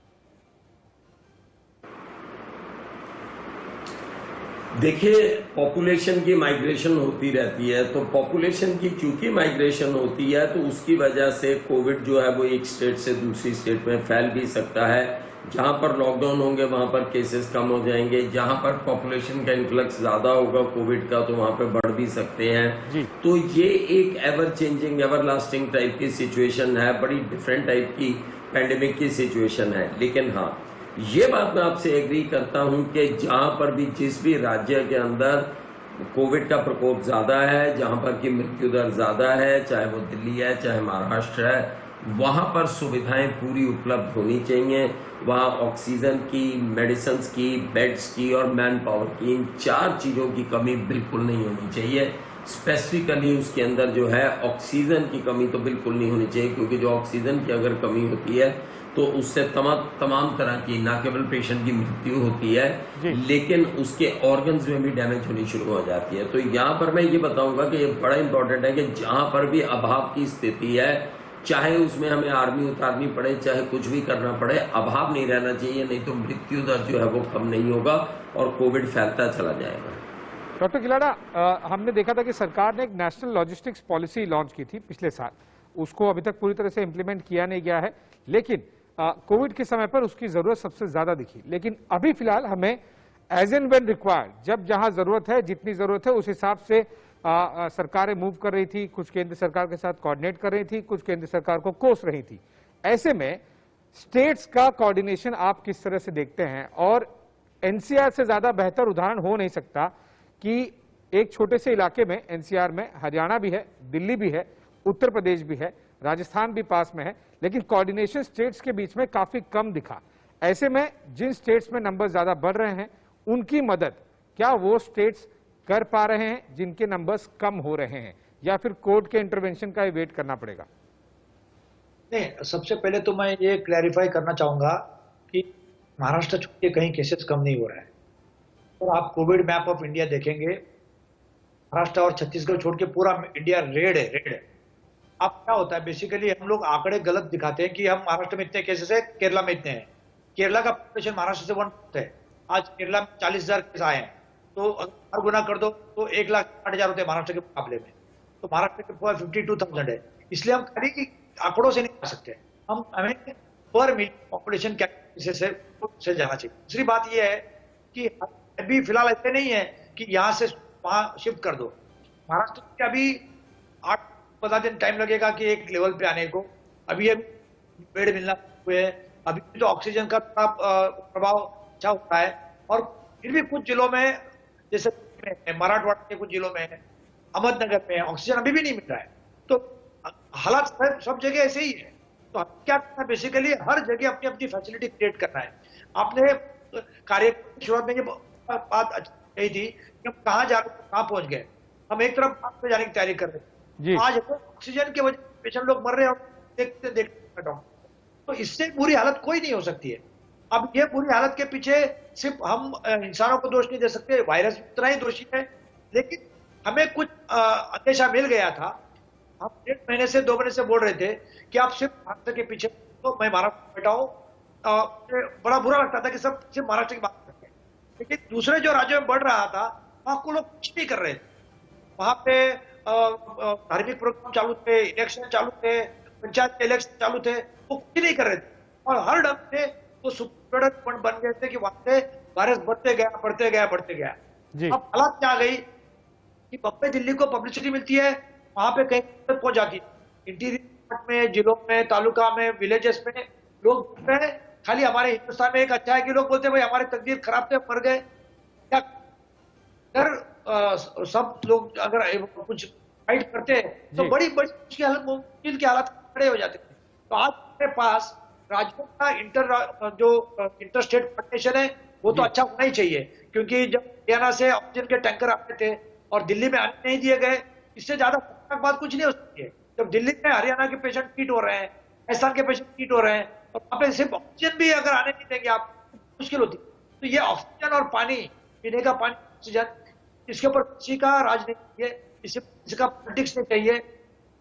देखिए, पॉपुलेशन की माइग्रेशन होती रहती है, तो पॉपुलेशन की चूंकि माइग्रेशन होती है तो उसकी वजह से कोविड जो है वो एक स्टेट से दूसरी स्टेट में फैल भी सकता है। जहां पर लॉकडाउन होंगे वहां पर केसेस कम हो जाएंगे, जहां पर पॉपुलेशन का इन्फ्लक्स ज्यादा होगा कोविड का तो वहां पर बढ़ भी सकते हैं। तो ये एक ever changing, ever lasting type की सिचुएशन है, बड़ी डिफरेंट टाइप की पैंडेमिक की सिचुएशन है। लेकिन हाँ, ये बात मैं आपसे एग्री करता हूं कि जहां पर भी, जिस भी राज्य के अंदर कोविड का प्रकोप ज्यादा है, जहां पर की मृत्यु दर ज्यादा है, चाहे वो दिल्ली है, चाहे महाराष्ट्र है, वहां पर सुविधाएं पूरी उपलब्ध होनी चाहिए। वहां ऑक्सीजन की, मेडिसिन की, बेड्स की और मैन पावर की, इन 4 चीजों की कमी बिल्कुल नहीं होनी चाहिए। स्पेसिफिकली उसके अंदर जो है ऑक्सीजन की कमी तो बिल्कुल नहीं होनी चाहिए, क्योंकि जो ऑक्सीजन की अगर कमी होती है तो उससे तमाम तरह की, ना केवल पेशेंट की मृत्यु होती है लेकिन उसके ऑर्गन्स में भी डैमेज होनी शुरू हो जाती है। तो यहाँ पर मैं ये बताऊंगा कि ये बड़ा इंपॉर्टेंट है कि जहां पर भी अभाव की स्थिति है, चाहे उसमें हमें आर्मी उतारनी पड़े, चाहे कुछ भी करना पड़े, अभाव नहीं रहना चाहिए, नहीं तो मृत्यु दर जो है वो कम नहीं होगा और कोविड फैलता चला जाएगा। डॉक्टर गिलाड़ा, हमने देखा था कि सरकार ने एक नेशनल लॉजिस्टिक्स पॉलिसी लॉन्च की थी पिछले साल, उसको अभी तक पूरी तरह से इंप्लीमेंट किया नहीं गया है, लेकिन कोविड के समय पर उसकी जरूरत सबसे ज्यादा दिखी। लेकिन अभी फिलहाल हमें एज एंड व्हेन रिक्वायर्ड, जब जहां जरूरत है, जितनी जरूरत है उस हिसाब से सरकारें मूव कर रही थी। कुछ केंद्र सरकार के साथ कोऑर्डिनेट कर रही थी, कुछ केंद्र सरकार को कोस रही थी। ऐसे में स्टेट्स का कोऑर्डिनेशन आप किस तरह से देखते हैं? और एनसीआर से ज्यादा बेहतर उदाहरण हो नहीं सकता कि एक छोटे से इलाके में, एनसीआर में हरियाणा भी है, दिल्ली भी है, उत्तर प्रदेश भी है, राजस्थान भी पास में है, लेकिन कोऑर्डिनेशन स्टेट्स के बीच में काफी कम दिखा। ऐसे में जिन स्टेट्स में नंबर ज्यादा बढ़ रहे हैं उनकी मदद क्या वो स्टेट्स कर पा रहे हैं जिनके नंबर्स कम हो रहे हैं, या फिर कोर्ट के इंटरवेंशन का वेट करना पड़ेगा? नहीं, सबसे पहले तो मैं ये क्लैरिफाई करना चाहूंगा कि महाराष्ट्र छोड़ के कहीं केसेस कम नहीं हो रहा है। और आप कोविड मैप ऑफ इंडिया देखेंगे, महाराष्ट्र और छत्तीसगढ़ छोड़ के पूरा इंडिया रेड है, रेड है। अब क्या होता है, बेसिकली हम लोग आंकड़े गलत दिखाते हैं कि हम महाराष्ट्र में इतने केसेस है, केरला में इतने हैं। केरला का पॉपुलेशन महाराष्ट्र से 1 है। आज केरला में 40,000 केस आए हैं, तो अगर 4 गुना कर दो तो 1,60,000 होते हैं महाराष्ट्र के मुकाबले में। तो महाराष्ट्र के 52,000 है, इसलिए हम खाली आंकड़ों से नहीं आ सकते, हमें पर मिलियन पॉपुलेशन कैसे से जाना चाहिए। दूसरी बात यह है कि अभी फिलहाल ऐसे नहीं है कि यहाँ से वहां शिफ्ट कर दो। महाराष्ट्र के अभी 8-15 दिन टाइम लगेगा कि एक लेवल पे आने को। अभी बेड मिलना हुए, अभी तो ऑक्सीजन का प्रभाव अच्छा होता है, और फिर भी कुछ जिलों में, जैसे मराठवाड़ा के कुछ जिलों में, अहमदनगर में ऑक्सीजन अभी भी नहीं मिल रहा है। तो हालात सब जगह ऐसे ही है। तो क्या करना है, बेसिकली हर जगह अपनी अपनी फैसिलिटी क्रिएट करना है। आपने कार्यक्रम की शुरुआत में ये बात कही थी कि हम कहाँ जा रहे हैं, कहाँ पहुंच गए। हम एक तरफ पे जाने की तैयारी कर रहे हैं, आज ऑक्सीजन की वजह से पेशेंट लोग मर रहे हैं और देखते देखते डॉक्टर। तो इससे बुरी हालत कोई नहीं हो सकती है। अब ये बुरी हालत के पीछे सिर्फ हम इंसानों को दोष नहीं दे सकते, वायरस उतना ही दोषी है। लेकिन हमें कुछ अंदेशा मिल गया था, हम 1 महीने से 2 महीने से बोल रहे थे कि आप सिर्फ महाराष्ट्र के पीछे, तो मैं महाराष्ट्र में बैठा हूँ, बड़ा बुरा लगता था कि सब सिर्फ महाराष्ट्र की बात करते हैं। लेकिन दूसरे जो राज्यों में बढ़ रहा था, वहां को लोग कुछ नहीं कर रहे थे। वहां पे धार्मिक प्रोग्राम चालू थे, इलेक्शन चालू थे, पंचायत इलेक्शन चालू थे, वो कुछ नहीं कर रहे थे। और हर ढंग से वो सुप्रीम बन गए थे कि वहां से वायरस बढ़ते गया बढ़ते गया बढ़ते गया। अब हालत क्या आ गई कि बम्बई दिल्ली को पब्लिसिटी मिलती है, वहां पे कहीं तक पहुंच जाती है, इंटीरियर में, जिलों में, तालुका में, विलेजेस में लोग खाली हमारे हिंदुस्तान में एक अच्छा है कि लोग बोलते हैं भाई हमारी तकदीर खराब थे, मर गए। क्या अगर सब लोग अगर कुछ फाइट करते हैं तो बड़ी बड़ी मुश्किल की हालत खड़े हो जाते हैं। तो आज हमारे पास राज्यों का इंटर स्टेट कोऑर्डिनेशन है, वो तो अच्छा होना ही चाहिए, क्योंकि जब हरियाणा से ऑक्सीजन के टैंकर आते थे और दिल्ली में आने नहीं दिए गए, इससे ज्यादा खतरनाक बात कुछ नहीं हो सकती है। जब दिल्ली में हरियाणा के पेशेंट ट्रीट हो रहे हैं, राजस्थान के पेशेंट ट्रीट हो रहे हैं, और वहां पे सिर्फ ऑक्सीजन भी अगर आने नहीं देंगे आप, मुश्किल होती है। तो ये ऑक्सीजन और पानी, पीने का पानी, ऑक्सीजन, इसके ऊपर किसी का राजनीति है, इसका पॉलिटिक्स नहीं चाहिए,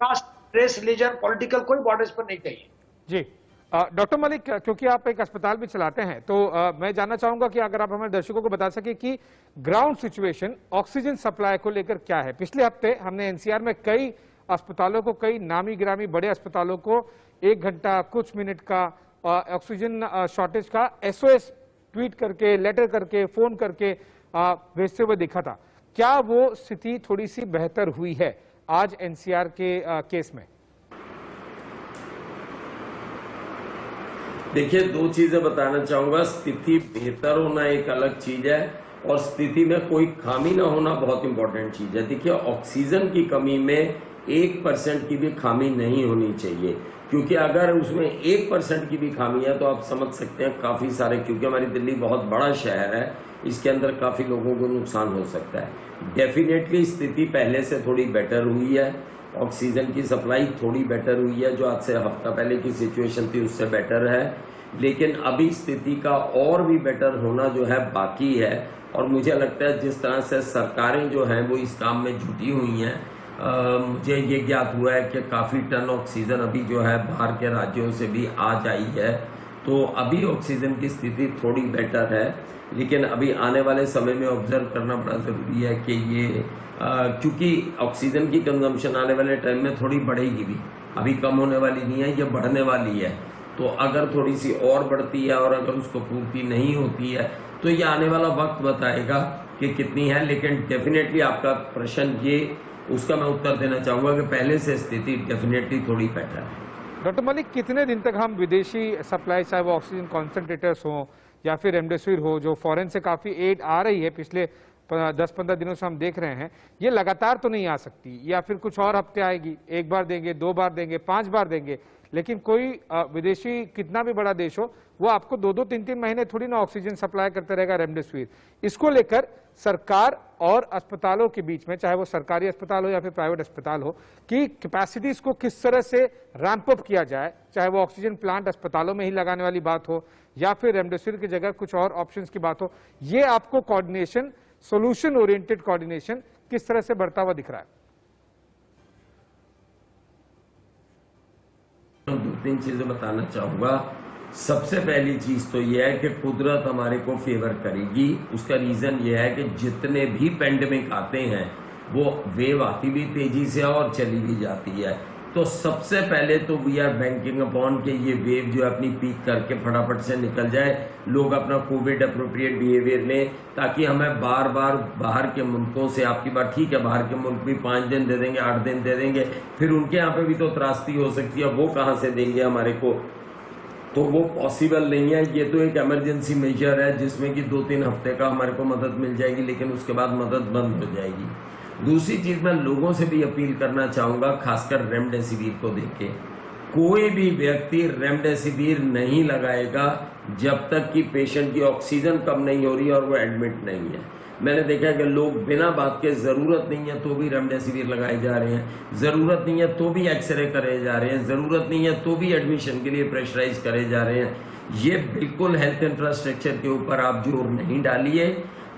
कास्ट, रेस, रिलीजन, पॉलिटिकल कोई बॉर्डर्स पर नहीं चाहिए। जी डॉक्टर मलिक, क्योंकि आप एक अस्पताल भी चलाते हैं, तो मैं जानना चाहूंगा कि अगर आप हमारे दर्शकों को बता सके कि ग्राउंड सिचुएशन ऑक्सीजन सप्लाई को लेकर क्या है। पिछले हफ्ते हमने एनसीआर में कई अस्पतालों को, कई नामी गिरामी बड़े अस्पतालों को 1 घंटा कुछ मिनट का ऑक्सीजन शॉर्टेज का SOS ट्वीट करके, लेटर करके, फोन करके भेजते हुए देखा था। क्या वो स्थिति थोड़ी सी बेहतर हुई है आज एनसीआर के केस में? देखिए, 2 चीजें बताना चाहूंगा। स्थिति बेहतर होना एक अलग चीज है और स्थिति में कोई खामी ना होना बहुत इंपॉर्टेंट चीज है। देखिए, ऑक्सीजन की कमी में 1% की भी खामी नहीं होनी चाहिए, क्योंकि अगर उसमें 1% की भी खामी है तो आप समझ सकते हैं काफी सारे, क्योंकि हमारी दिल्ली बहुत बड़ा शहर है, इसके अंदर काफी लोगों को नुकसान हो सकता है। डेफिनेटली स्थिति पहले से थोड़ी बेटर हुई है, ऑक्सीजन की सप्लाई थोड़ी बेटर हुई है, जो आज से हफ्ता पहले की सिचुएशन थी उससे बेटर है, लेकिन अभी स्थिति का और भी बेटर होना जो है बाकी है। और मुझे लगता है जिस तरह से सरकारें जो हैं वो इस काम में जुटी हुई हैं, मुझे ये ज्ञात हुआ है कि काफ़ी टन ऑक्सीजन अभी जो है बाहर के राज्यों से भी आ जाई है, तो अभी ऑक्सीजन की स्थिति थोड़ी बेटर है। लेकिन अभी आने वाले समय में ऑब्जर्व करना बड़ा ज़रूरी है कि ये क्योंकि ऑक्सीजन की कंजम्पशन आने वाले टाइम में थोड़ी बढ़ेगी भी, अभी कम होने वाली नहीं है, ये बढ़ने वाली है। तो अगर थोड़ी सी और बढ़ती है और अगर उसको पूर्ति नहीं होती है तो ये आने वाला वक्त बताएगा कि कितनी है। लेकिन डेफिनेटली आपका प्रश्न ये, उसका मैं उत्तर देना चाहूँगा कि पहले से स्थिति डेफिनेटली थोड़ी बेटर है। डॉक्टर मलिक, कितने दिन तक हम विदेशी सप्लाई, चाहे वो ऑक्सीजन कॉन्सेंट्रेटर्स हो या फिर रेमडेसिविर हो, जो फॉरेन से काफ़ी एड आ रही है पिछले 10-15 दिनों से हम देख रहे हैं, ये लगातार तो नहीं आ सकती, या फिर कुछ और हफ्ते आएगी, 1 बार देंगे, 2 बार देंगे, 5 बार देंगे, लेकिन कोई विदेशी कितना भी बड़ा देश हो वो आपको 2-2, 3-3 महीने थोड़ी ना ऑक्सीजन सप्लाई करते रहेगा रेमडेसिविर। इसको लेकर सरकार और अस्पतालों के बीच में, चाहे वो सरकारी अस्पताल हो या फिर प्राइवेट अस्पताल हो, कि कैपेसिटीज को किस तरह से रैंप अप किया जाए, चाहे वो ऑक्सीजन प्लांट अस्पतालों में ही लगाने वाली बात हो या फिर रेमडेसिविर की जगह कुछ और ऑप्शंस की बात हो, ये आपको कोऑर्डिनेशन, सोल्यूशन ओरिएंटेड कोऑर्डिनेशन किस तरह से बढ़ता हुआ दिख रहा है? 2-3 चीजें बताना चाहूंगा। सबसे पहली चीज तो यह है कि कुदरत हमारे को फेवर करेगी। उसका रीजन यह है कि जितने भी पेंडेमिक आते हैं वो वेव आती भी तेजी से और चली भी जाती है। तो सबसे पहले तो वी आर बैंकिंग अपॉन के ये वेव जो है अपनी पीक करके फटाफट से निकल जाए, लोग अपना कोविड अप्रोप्रिएट बिहेवियर लें, ताकि हमें बार बार बाहर के मुल्कों से, आपकी बात ठीक है, बाहर के मुल्क भी 5 दिन दे देंगे, 8 दिन दे देंगे, फिर उनके यहाँ पे भी तो त्रासदी हो सकती है, वो कहाँ से देंगे हमारे को, तो वो पॉसिबल नहीं है। ये तो एक इमरजेंसी मेजर है जिसमें कि 2-3 हफ्ते का हमारे को मदद मिल जाएगी, लेकिन उसके बाद मदद बंद हो जाएगी। दूसरी चीज मैं लोगों से भी अपील करना चाहूंगा, खासकर रेमडेसिविर को देके, कोई भी व्यक्ति रेमडेसिविर नहीं लगाएगा जब तक कि पेशेंट की ऑक्सीजन कम नहीं हो रही और वो एडमिट नहीं है। मैंने देखा है कि लोग बिना बात के, जरूरत नहीं है तो भी रेमडेसिविर लगाए जा रहे हैं, जरूरत नहीं है तो भी एक्सरे करे जा रहे हैं, जरूरत नहीं है तो भी एडमिशन के लिए प्रेशराइज करे जा रहे हैं। ये बिल्कुल हेल्थ इंफ्रास्ट्रक्चर के ऊपर आप जोर नहीं डालिए,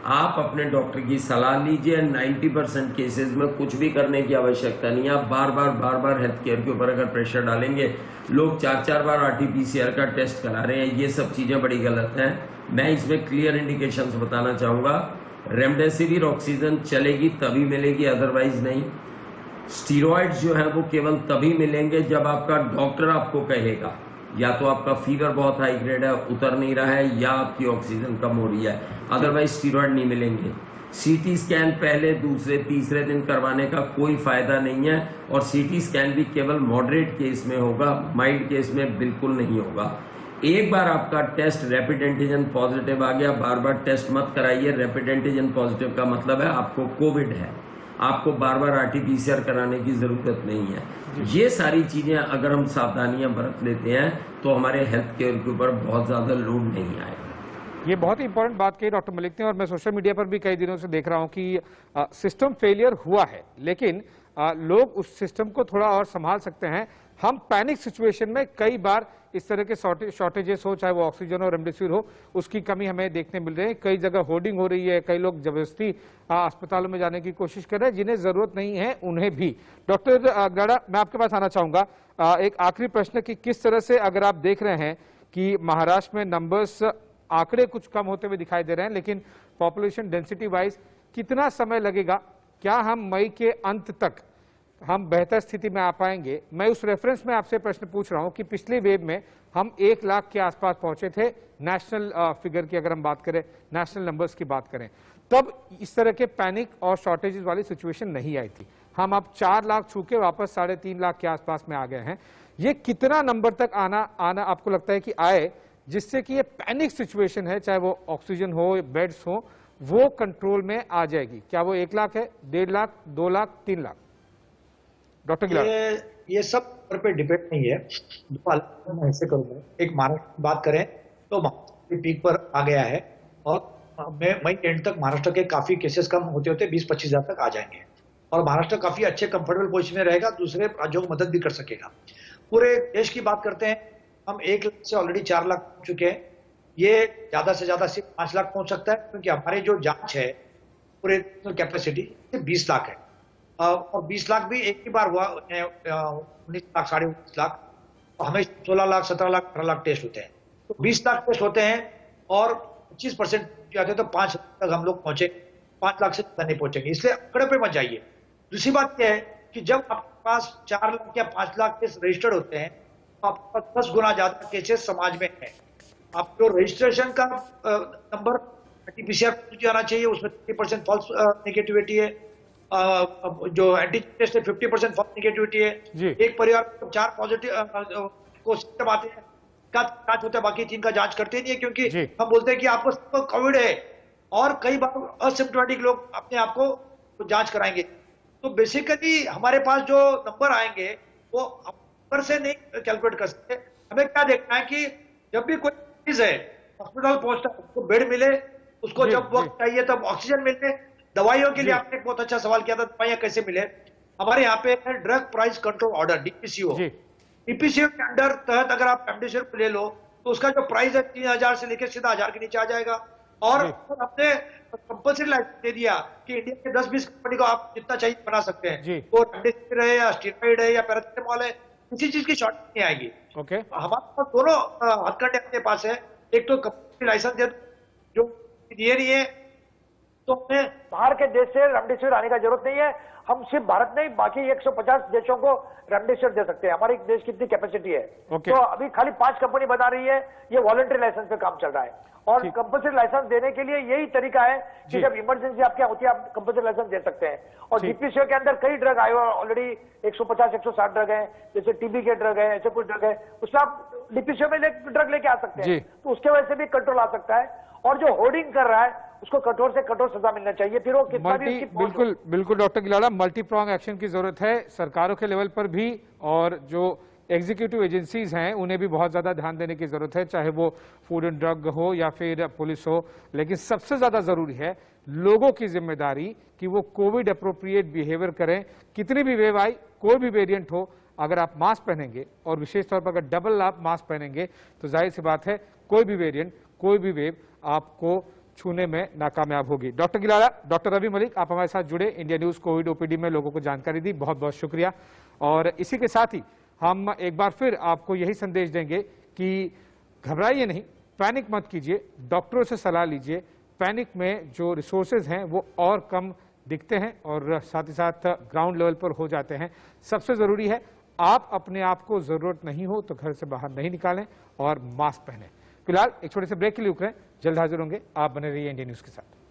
आप अपने डॉक्टर की सलाह लीजिए। 90% केसेस में कुछ भी करने की आवश्यकता नहीं है। आप बार बार हेल्थ केयर के ऊपर अगर प्रेशर डालेंगे, लोग 4 बार RT-PCR का टेस्ट करा रहे हैं, ये सब चीजें बड़ी गलत हैं। मैं इसमें क्लियर इंडिकेशंस बताना चाहूंगा। रेमडेसिविर ऑक्सीजन चलेगी तभी मिलेगी, अदरवाइज नहीं। स्टीरॉइड्स जो है वो केवल तभी मिलेंगे जब आपका डॉक्टर आपको कहेगा या तो आपका फीवर बहुत हाई ग्रेड है, उतर नहीं रहा है, या आपकी ऑक्सीजन कम हो रही है, अदरवाइज स्टीरॉइड नहीं मिलेंगे। सीटी स्कैन पहले, दूसरे, तीसरे दिन करवाने का कोई फायदा नहीं है, और सीटी स्कैन भी केवल मॉडरेट केस में होगा, माइल्ड केस में बिल्कुल नहीं होगा। एक बार आपका टेस्ट रैपिड एंटीजन पॉजिटिव आ गया, बार बार टेस्ट मत कराइए। रैपिड एंटीजन पॉजिटिव का मतलब है आपको कोविड है, आपको बार बार RT-PCR कराने की जरूरत नहीं है। ये सारी चीजें अगर हम सावधानियां बरत लेते हैं तो हमारे हेल्थ केयर के ऊपर बहुत ज्यादा लोड नहीं आएगा। ये बहुत ही इंपॉर्टेंट बात कही डॉक्टर मलिक ने, और मैं सोशल मीडिया पर भी कई दिनों से देख रहा हूं कि सिस्टम फेलियर हुआ है, लेकिन लोग उस सिस्टम को थोड़ा और संभाल सकते हैं। हम पैनिक सिचुएशन में कई बार इस तरह के शॉर्टेजेस हो, चाहे वो ऑक्सीजन हो, रेमडेसिविर हो, उसकी कमी हमें देखने मिल रही है। कई जगह होर्डिंग हो रही है, कई लोग जबरदस्ती अस्पतालों में जाने की कोशिश कर रहे हैं, जिन्हें जरूरत नहीं है उन्हें भी। डॉक्टर गड़ा, मैं आपके पास आना चाहूंगा। एक आखिरी प्रश्न कि किस तरह से अगर आप देख रहे हैं कि महाराष्ट्र में नंबर्स, आंकड़े कुछ कम होते हुए दिखाई दे रहे हैं, लेकिन पॉपुलेशन डेंसिटी वाइज कितना समय लगेगा? क्या हम मई के अंत तक हम बेहतर स्थिति में आ पाएंगे? मैं उस रेफरेंस में आपसे प्रश्न पूछ रहा हूं कि पिछली वेव में हम 1 लाख के आसपास पहुंचे थे, नेशनल फिगर की अगर हम बात करें, नेशनल नंबर्स की बात करें, तब इस तरह के पैनिक और शॉर्टेजेस वाली सिचुएशन नहीं आई थी। हम अब 4 लाख छू के वापस 3.5 लाख के आसपास में आ गए हैं। ये कितना नंबर तक आना आपको लगता है कि आए, जिससे कि ये पैनिक सिचुएशन है, चाहे वो ऑक्सीजन हो, बेड्स हो, वो कंट्रोल में आ जाएगी? क्या वो 1 लाख है, 1.5 लाख, 2 लाख, 3 लाख? डॉक्टर गिलानी, ये सब पे डिपेंड नहीं है। मैं ऐसे करूंगा, एक महाराष्ट्र की बात करें तो महाराष्ट्र पीक पर आ गया है, और मई एंड तक महाराष्ट्र के काफी केसेस कम होते होते 20-25 हजार तक आ जाएंगे, और महाराष्ट्र काफी अच्छे कंफर्टेबल पोजीशन में रहेगा, दूसरे राज्यों को मदद भी कर सकेगा। पूरे देश की बात करते हैं, हम 1 लाख से ऑलरेडी 4 लाख पहुंच चुके हैं। ये ज्यादा से ज्यादा सिर्फ 5 लाख पहुंच सकता है, क्योंकि हमारे जो जांच है पूरे कैपेसिटी 20 लाख है, और 20 लाख भी एक ही बार हुआ, 19 लाख, 19.5 लाख, तो हमें 16 लाख, 17 लाख, 18 लाख टेस्ट होते हैं। तो 20 लाख टेस्ट होते हैं और 25% जाते हैं, तो 5 लाख तक हम लोग पहुंचे, 5 लाख से ज्यादा नहीं पहुंचेंगे, इसलिए आंकड़े पे मत जाइए। दूसरी बात यह है कि जब आपके पास 4 लाख या 5 लाख केस रजिस्टर्ड होते हैं, तो आपके पास 10 गुना ज्यादा केसेस समाज में है। आप जो रजिस्ट्रेशन का नंबर RT-PCR आना चाहिए, उसमें 30% फॉल्स नेगेटिविटी है, जो एंटीजन टेस्ट है 50% फॉल्स नेगेटिविटी है। एक परिवार में 4 पॉजिटिव को सिम्टम आते हैं, जांच होता है, बाकी 3 का जांच करते नहीं है, क्योंकि हम बोलते हैं कि आपको कोविड है, और कई बार असिम्प्टोमेटिक लोग अपने आप को जांच कराएंगे। तो बेसिकली हमारे पास जो नंबर आएंगे वो नंबर से नहीं कैलकुलेट कर सकते। हमें क्या देखना है कि जब भी कोई मरीज है हॉस्पिटल पहुंचता है, उसको बेड मिले, उसको जब वक्त चाहिए तब ऑक्सीजन मिले। दवाइयों के लिए आपने बहुत अच्छा सवाल किया था, दवाइयां कैसे मिले? हमारे यहाँ पे है drug price control order, DPCO। DPCO के अंडर तहत अगर आप रेमडेसिविर ले लो तो उसका जो प्राइस है 3000 से लेकर सीधा 1000 के नीचे आ जाएगा। और हमने कंपल्सरी लाइसेंस दे दिया कि इंडिया के 10-20 कंपनी को आप जितना चाहिए बना सकते हैं, वो रेमडेसिविर है या स्टीरॉइड है या पैरासिटामोल है, किसी चीज की शॉर्टेज नहीं आएगी। ओके, हमारे पास दोनों हथकंडे अपने पास है। एक तो कंपनी लाइसेंस दे जो ये नहीं है तो हमें बाहर के देश से रेमडेसिविर आने का जरूरत नहीं है। हम सिर्फ भारत नहीं बाकी 150 देशों को रेमडेसिविर दे सकते हैं। हमारे देश की कितनी कैपेसिटी है। ओके। तो अभी खाली 5 कंपनी बता रही है, ये वॉलंटरी लाइसेंस पे काम चल रहा है। और ठीक। कंपल्सरी लाइसेंस देने के लिए यही तरीका है जी। कि जब इमरजेंसी आपके यहाँ होती है आप कंपल्सरी लाइसेंस दे सकते हैं। और ठीक। डीपीसीओ के अंदर कई ड्रग आए हुए ऑलरेडी 150-160 ड्रग हैं, जैसे टीबी के ड्रग है, ऐसे कुछ ड्रग है, उसमें आप डीपीसीओ में ड्रग लेके आ सकते जी। हैं। तो उसके वजह से भी कंट्रोल आ सकता है। और जो होर्डिंग कर रहा है उसको कठोर से कठोर सजा मिलना चाहिए, फिर वो कितना भी उसकी पहुंच हो। बिल्कुल बिल्कुल डॉक्टर गिलाड़ा, मल्टी प्रोंग एक्शन की जरूरत है सरकारों के लेवल पर भी, और जो एग्जीक्यूटिव एजेंसीज हैं उन्हें भी बहुत ज्यादा ध्यान देने की जरूरत है, चाहे वो फूड एंड ड्रग हो या फिर पुलिस हो। लेकिन सबसे ज्यादा जरूरी है लोगों की जिम्मेदारी कि वो कोविड अप्रोप्रिएट बिहेवियर करें। कितनी भी वेव आई, कोई भी वेरिएंट हो, अगर आप मास्क पहनेंगे और विशेष तौर पर अगर डबल आप मास्क पहनेंगे तो जाहिर सी बात है कोई भी वेरिएंट, कोई भी वेव आपको छूने में नाकामयाब होगी। डॉक्टर गिलाड़ा, डॉक्टर रवि मलिक, आप हमारे साथ जुड़े, इंडिया न्यूज कोविड ओपीडी में लोगों को जानकारी दी, बहुत बहुत शुक्रिया। और इसी के साथ ही हम एक बार फिर आपको यही संदेश देंगे कि घबराइए नहीं, पैनिक मत कीजिए, डॉक्टरों से सलाह लीजिए। पैनिक में जो रिसोर्सेज हैं वो और कम दिखते हैं और साथ ही साथ ग्राउंड लेवल पर हो जाते हैं। सबसे जरूरी है आप अपने आप को जरूरत नहीं हो तो घर से बाहर नहीं निकालें और मास्क पहनें। फिलहाल एक छोटे से ब्रेक के लिए रुक रहे हैं, जल्द हाजिर होंगे। आप बने रहिए इंडिया न्यूज के साथ।